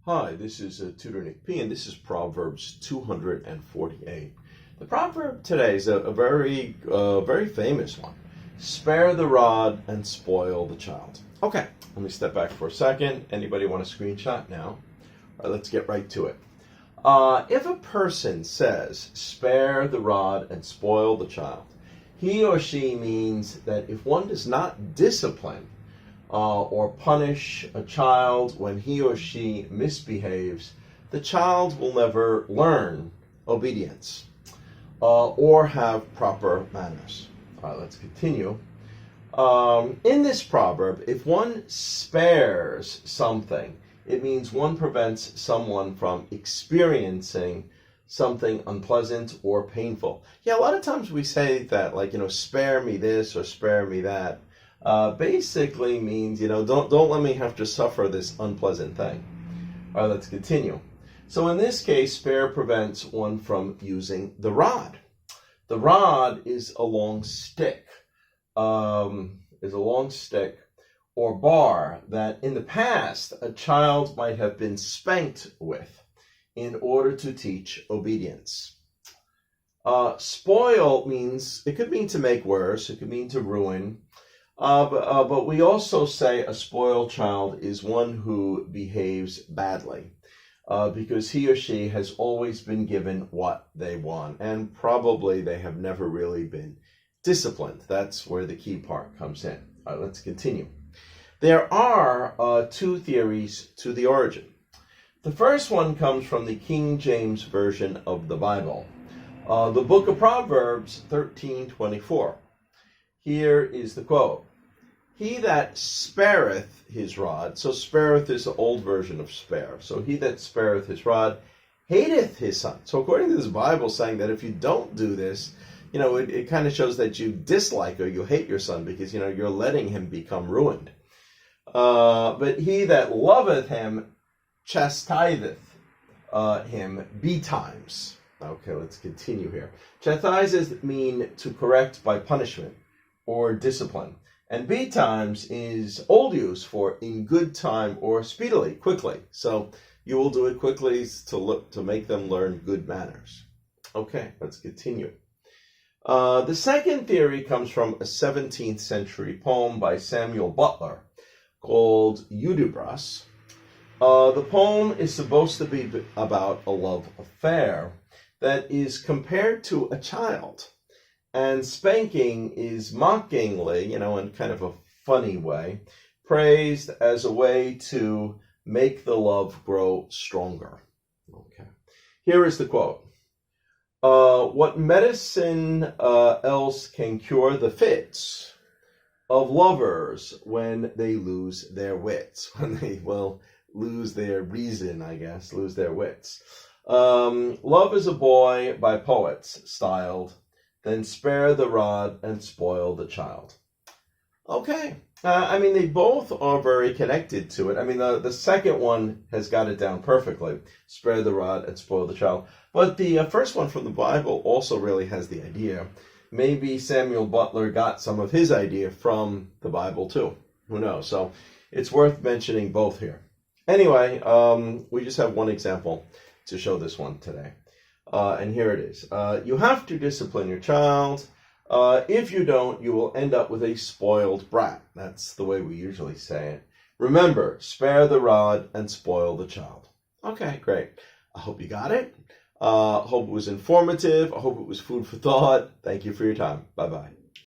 Hi, this is Tutor Nick P, and this is Proverbs 248. The proverb today is a very famous one. Spare the rod and spoil the child. Okay, let me step back for a second. Anybody want a screenshot now? All right, let's get right to it. If a person says, spare the rod and spoil the child, he or she means that if one does not discipline or punish a child when he or she misbehaves, the child will never learn obedience or have proper manners. All right, let's continue. In this proverb, if one spares something, it means one prevents someone from experiencing something unpleasant or painful. Yeah, a lot of times we say that, like, spare me this or spare me that. Basically means, don't let me have to suffer this unpleasant thing. All right, let's continue. So in this case, spare prevents one from using the rod. The rod is a long stick, or bar that in the past a child might have been spanked with in order to teach obedience. Spoil means, it could mean to make worse, it could mean to ruin. But we also say a spoiled child is one who behaves badly because he or she has always been given what they want, and probably they have never really been disciplined. That's where the key part comes in. All right, let's continue. There are two theories to the origin. The first one comes from the King James Version of the Bible, the book of Proverbs 13:24. Here is the quote. He that spareth his rod, so spareth is the old version of spare. So he that spareth his rod hateth his son. So according to this Bible saying that if you don't do this, it kind of shows that you dislike or you hate your son because, you're letting him become ruined. But he that loveth him chastiseth him betimes. Okay, let's continue here. Chastiseth mean to correct by punishment or discipline. And betimes is old use for in good time or speedily, quickly. So you will do it quickly to make them learn good manners. Okay, let's continue. The second theory comes from a 17th century poem by Samuel Butler called Hudibras. The poem is supposed to be about a love affair that is compared to a child. And spanking is mockingly, in kind of a funny way, praised as a way to make the love grow stronger. Okay. Here is the quote. What medicine else can cure the fits of lovers when they lose their wits? When they, lose their reason, I guess, lose their wits. Love is a boy by poets styled, then spare the rod and spoil the child. Okay. They both are very connected to it. The second one has got it down perfectly. Spare the rod and spoil the child. But the first one from the Bible also really has the idea. Maybe Samuel Butler got some of his idea from the Bible too. Who knows? So it's worth mentioning both here. Anyway, we just have one example to show this one today. And here it is. You have to discipline your child. If you don't, you will end up with a spoiled brat. That's the way we usually say it. Remember, spare the rod and spoil the child. Okay, great. I hope you got it. Hope it was informative. I hope it was food for thought. Thank you for your time. Bye-bye.